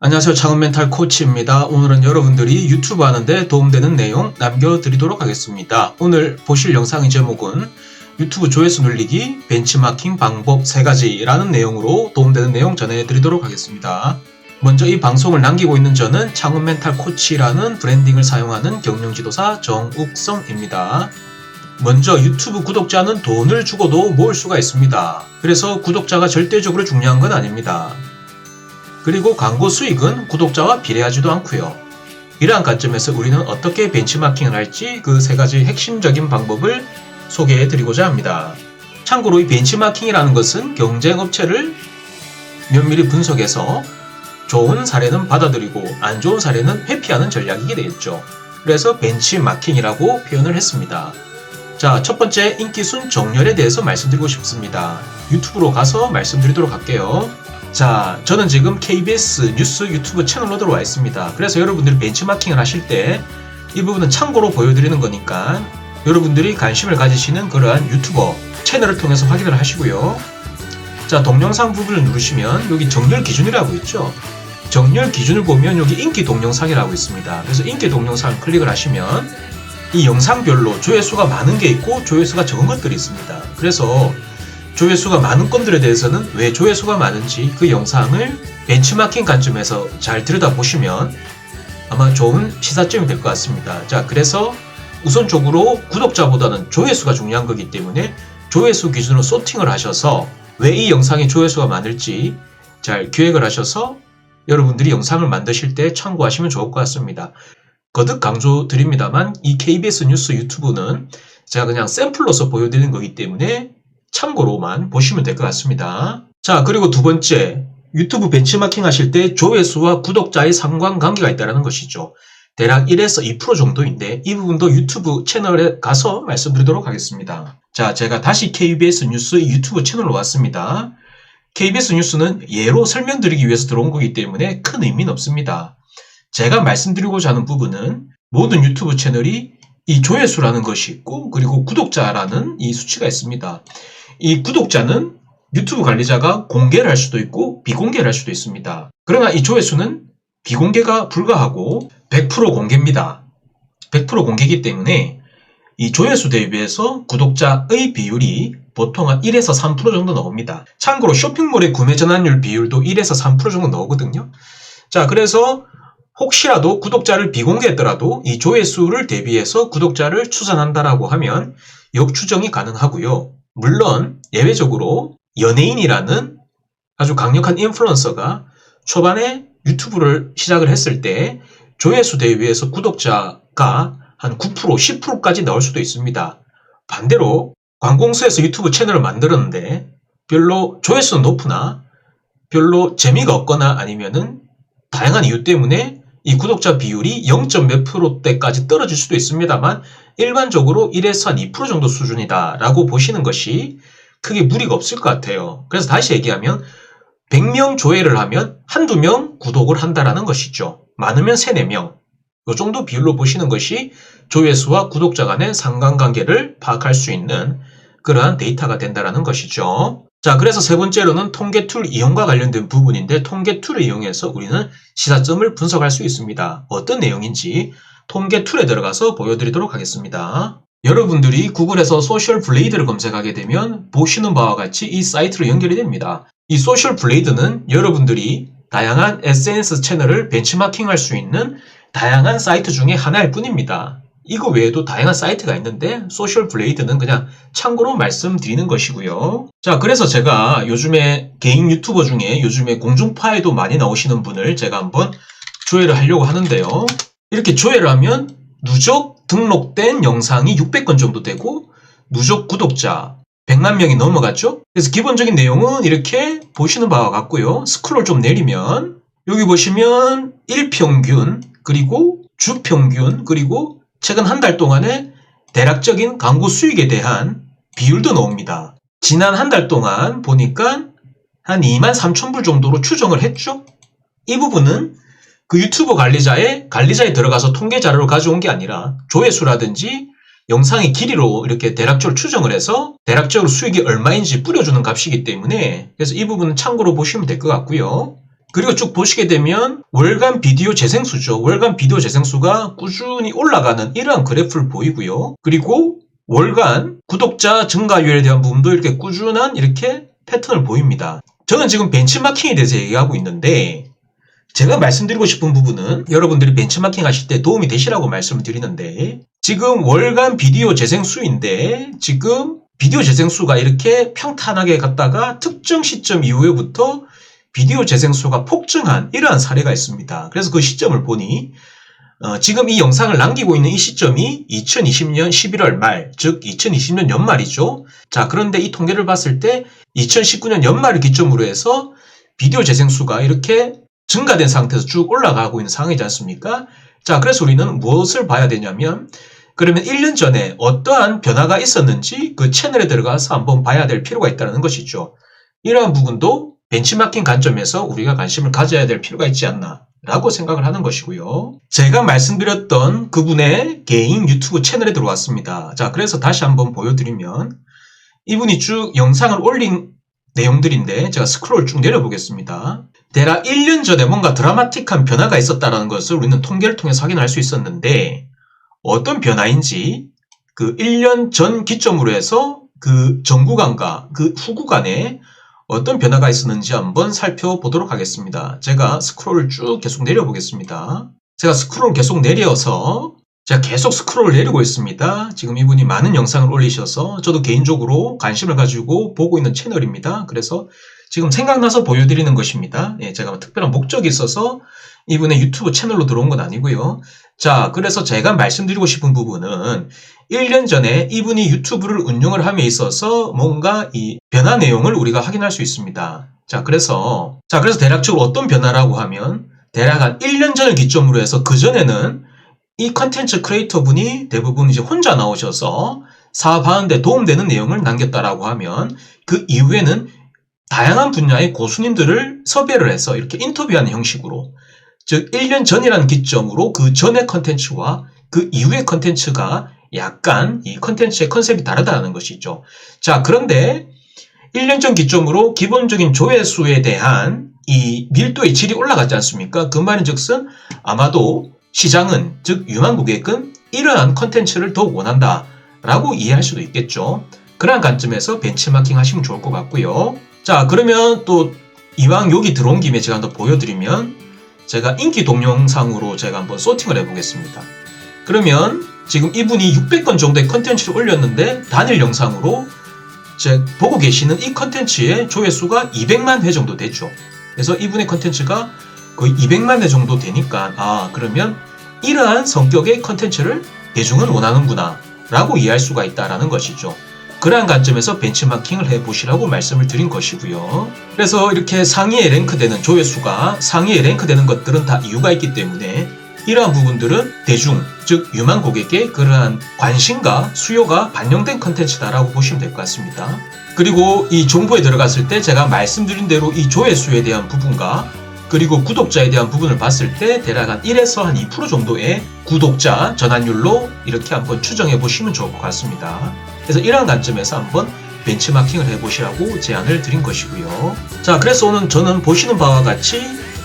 안녕하세요. 창업 멘탈 코치입니다. 오늘은 여러분들이 유튜브 하는데 도움되는 내용 남겨드리도록 하겠습니다. 오늘 보실 영상의 제목은 유튜브 조회수 늘리기 벤치마킹 방법 3가지라는 내용으로 도움되는 내용 전해드리도록 하겠습니다. 먼저 이 방송을 남기고 있는 저는 창업 멘탈 코치라는 브랜딩을 사용하는 경영지도사 정욱성입니다. 먼저 유튜브 구독자는 돈을 주고도 모을 수가 있습니다. 그래서 구독자가 절대적으로 중요한 건 아닙니다. 그리고 광고 수익은 구독자와 비례하지도 않고요. 이러한 관점에서 우리는 어떻게 벤치마킹을 할지 그 3가지 핵심적인 방법을 소개해 드리고자 합니다. 참고로 이 벤치마킹이라는 것은 경쟁업체를 면밀히 분석해서 좋은 사례는 받아들이고 안 좋은 사례는 회피하는 전략이게 되겠죠. 그래서 벤치마킹이라고 표현을 했습니다. 자, 첫 번째 인기순 정렬에 대해서 말씀드리고 싶습니다. 유튜브로 가서 말씀드리도록 할게요. 자, 저는 지금 KBS 뉴스 유튜브 채널로 들어와 있습니다. 그래서 여러분들이 벤치마킹을 하실 때 이 부분은 참고로 보여드리는 거니까 여러분들이 관심을 가지시는 그러한 유튜버 채널을 통해서 확인을 하시고요. 자, 동영상 부분을 누르시면 여기 정렬 기준이라고 있죠. 정렬 기준을 보면 여기 인기 동영상이라고 있습니다. 그래서 인기 동영상 클릭을 하시면 이 영상별로 조회수가 많은 게 있고 조회수가 적은 것들이 있습니다. 그래서 조회수가 많은 건들에 대해서는 왜 조회수가 많은지 그 영상을 벤치마킹 관점에서 잘 들여다보시면 아마 좋은 시사점이 될 것 같습니다. 자, 그래서 우선적으로 구독자보다는 조회수가 중요한 거기 때문에 조회수 기준으로 소팅을 하셔서 왜 이 영상이 조회수가 많을지 잘 기획을 하셔서 여러분들이 영상을 만드실 때 참고하시면 좋을 것 같습니다. 거듭 강조드립니다만 이 KBS 뉴스 유튜브는 제가 그냥 샘플로서 보여드리는 거기 때문에 참고로만 보시면 될 것 같습니다. 자, 그리고 두 번째, 유튜브 벤치마킹 하실 때 조회수와 구독자의 상관관계가 있다는 것이죠. 대략 1에서 2% 정도인데 이 부분도 유튜브 채널에 가서 말씀드리도록 하겠습니다. 자, 제가 다시 KBS 뉴스 유튜브 채널로 왔습니다. KBS 뉴스는 예로 설명드리기 위해서 들어온 거기 때문에 큰 의미는 없습니다. 제가 말씀드리고자 하는 부분은 모든 유튜브 채널이 이 조회수라는 것이 있고 그리고 구독자라는 이 수치가 있습니다. 이 구독자는 유튜브 관리자가 공개를 할 수도 있고 비공개를 할 수도 있습니다. 그러나 이 조회수는 비공개가 불가하고 100% 공개입니다. 100% 공개이기 때문에 이 조회수 대비해서 구독자의 비율이 보통 한 1에서 3% 정도 나옵니다. 참고로 쇼핑몰의 구매 전환율 비율도 1에서 3% 정도 나오거든요. 자, 그래서 혹시라도 구독자를 비공개했더라도 이 조회수를 대비해서 구독자를 추산한다라고 하면 역추정이 가능하고요. 물론 예외적으로 연예인이라는 아주 강력한 인플루언서가 초반에 유튜브를 시작을 했을 때 조회수 대비해서 구독자가 한 9%, 10%까지 나올 수도 있습니다. 반대로 관공서에서 유튜브 채널을 만들었는데 별로 조회수는 높으나 별로 재미가 없거나 아니면은 다양한 이유 때문에 이 구독자 비율이 0.몇 %대까지 떨어질 수도 있습니다만 일반적으로 1에서 한 2% 정도 수준이다 라고 보시는 것이 크게 무리가 없을 것 같아요. 그래서 다시 얘기하면 100명 조회를 하면 한두 명 구독을 한다라는 것이죠. 많으면 3, 4명. 이 정도 비율로 보시는 것이 조회수와 구독자 간의 상관관계를 파악할 수 있는 그러한 데이터가 된다라는 것이죠. 자, 그래서 세 번째로는 통계 툴 이용과 관련된 부분인데 통계 툴을 이용해서 우리는 시사점을 분석할 수 있습니다. 어떤 내용인지 통계 툴에 들어가서 보여드리도록 하겠습니다. 여러분들이 구글에서 소셜 블레이드를 검색하게 되면 보시는 바와 같이 이 사이트로 연결이 됩니다. 이 소셜 블레이드는 여러분들이 다양한 SNS 채널을 벤치마킹할 수 있는 다양한 사이트 중에 하나일 뿐입니다. 이거 외에도 다양한 사이트가 있는데 소셜 블레이드는 그냥 참고로 말씀드리는 것이고요. 자, 그래서 제가 요즘에 개인 유튜버 중에 요즘에 공중파에도 많이 나오시는 분을 제가 한번 조회를 하려고 하는데요. 이렇게 조회를 하면 누적 등록된 영상이 600건 정도 되고 누적 구독자 100만 명이 넘어갔죠. 그래서 기본적인 내용은 이렇게 보시는 바와 같고요. 스크롤 좀 내리면 여기 보시면 일평균 그리고 주평균 그리고 최근 한 달 동안의 대략적인 광고 수익에 대한 비율도 나옵니다. 지난 한 달 동안 보니까 한 23,000불 정도로 추정을 했죠. 이 부분은 그 유튜브 관리자에 들어가서 통계 자료를 가져온 게 아니라 조회수라든지 영상의 길이로 이렇게 대략적으로 추정을 해서 대략적으로 수익이 얼마인지 뿌려주는 값이기 때문에 그래서 이 부분은 참고로 보시면 될 것 같고요. 그리고 쭉 보시게 되면 월간 비디오 재생수죠. 월간 비디오 재생수가 꾸준히 올라가는 이러한 그래프를 보이고요. 그리고 월간 구독자 증가율에 대한 부분도 이렇게 꾸준한 이렇게 패턴을 보입니다. 저는 지금 벤치마킹에 대해서 얘기하고 있는데 제가 말씀드리고 싶은 부분은 여러분들이 벤치마킹 하실 때 도움이 되시라고 말씀을 드리는데 지금 월간 비디오 재생수인데 지금 비디오 재생수가 이렇게 평탄하게 갔다가 특정 시점 이후에부터 비디오 재생수가 폭증한 이러한 사례가 있습니다. 그래서 그 시점을 보니 지금 이 영상을 남기고 있는 이 시점이 2020년 11월 말, 즉 2020년 연말이죠. 자, 그런데 이 통계를 봤을 때 2019년 연말을 기점으로 해서 비디오 재생수가 이렇게 증가된 상태에서 쭉 올라가고 있는 상황이지 않습니까? 자, 그래서 우리는 무엇을 봐야 되냐면 그러면 1년 전에 어떠한 변화가 있었는지 그 채널에 들어가서 한번 봐야 될 필요가 있다는 것이죠. 이러한 부분도 벤치마킹 관점에서 우리가 관심을 가져야 될 필요가 있지 않나 라고 생각을 하는 것이고요. 제가 말씀드렸던 그분의 개인 유튜브 채널에 들어왔습니다. 자, 그래서 다시 한번 보여드리면 이분이 쭉 영상을 올린 내용들인데 제가 스크롤 쭉 내려보겠습니다. 대략 1년 전에 뭔가 드라마틱한 변화가 있었다는 것을 우리는 통계를 통해서 확인할 수 있었는데 어떤 변화인지 그 1년 전 기점으로 해서 그 전 구간과 그 후 구간에 어떤 변화가 있었는지 한번 살펴보도록 하겠습니다. 제가 스크롤을 쭉 계속 내려보겠습니다. 제가 스크롤을 계속 내려서 제가 계속 스크롤을 내리고 있습니다. 지금 이분이 많은 영상을 올리셔서 저도 개인적으로 관심을 가지고 보고 있는 채널입니다. 그래서 지금 생각나서 보여드리는 것입니다. 예, 제가 특별한 목적이 있어서 이분의 유튜브 채널로 들어온 건 아니고요. 자, 그래서 제가 말씀드리고 싶은 부분은 1년 전에 이분이 유튜브를 운영을 함에 있어서 뭔가 이 변화 내용을 우리가 확인할 수 있습니다. 자, 그래서 대략적으로 어떤 변화라고 하면 대략 한 1년 전을 기점으로 해서 그전에는 이 컨텐츠 크리에이터 분이 대부분 이제 혼자 나오셔서 사업하는데 도움되는 내용을 남겼다라고 하면 그 이후에는 다양한 분야의 고수님들을 섭외를 해서 이렇게 인터뷰하는 형식으로 즉 1년 전이라는 기점으로 그 전의 컨텐츠와 그 이후의 컨텐츠가 약간 이 컨텐츠의 컨셉이 다르다는 것이죠. 자, 그런데 1년 전 기점으로 기본적인 조회수에 대한 이 밀도의 질이 올라갔지 않습니까? 그 말인즉슨 아마도 시장은 즉 유망 고객은 이러한 컨텐츠를 더욱 원한다 라고 이해할 수도 있겠죠. 그러한 관점에서 벤치마킹 하시면 좋을 것 같고요. 자, 그러면 또 이왕 여기 들어온 김에 제가 한번 보여드리면 제가 인기 동영상으로 제가 한번 소팅을 해보겠습니다. 그러면 지금 이분이 600건 정도의 컨텐츠를 올렸는데 단일 영상으로 보고 계시는 이 컨텐츠의 조회수가 200만 회 정도 되죠. 그래서 이분의 컨텐츠가 거의 200만 회 정도 되니까 그러면 이러한 성격의 컨텐츠를 대중은 원하는구나 라고 이해할 수가 있다라는 것이죠. 그러한 관점에서 벤치마킹을 해보시라고 말씀을 드린 것이고요. 그래서 이렇게 상위에 랭크되는 조회수가 상위에 랭크되는 것들은 다 이유가 있기 때문에 이러한 부분들은 대중, 즉 유망 고객의 그러한 관심과 수요가 반영된 컨텐츠다라고 보시면 될 것 같습니다. 그리고 이 정보에 들어갔을 때 제가 말씀드린 대로 이 조회수에 대한 부분과 그리고 구독자에 대한 부분을 봤을 때 대략 한 1에서 한 2% 정도의 구독자 전환율로 이렇게 한번 추정해 보시면 좋을 것 같습니다. 그래서 이러한 관점에서 한번 벤치마킹을 해보시라고 제안을 드린 것이고요. 자, 그래서 오늘 저는 보시는 바와 같이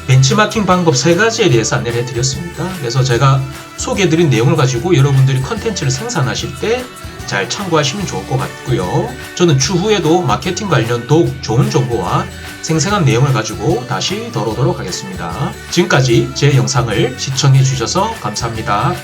벤치마킹 방법 3가지에 대해서 안내를 해드렸습니다. 그래서 제가 소개해드린 내용을 가지고 여러분들이 컨텐츠를 생산하실 때 잘 참고하시면 좋을 것 같고요. 저는 추후에도 마케팅 관련 더욱 좋은 정보와 생생한 내용을 가지고 다시 돌아오도록 하겠습니다. 지금까지 제 영상을 시청해 주셔서 감사합니다.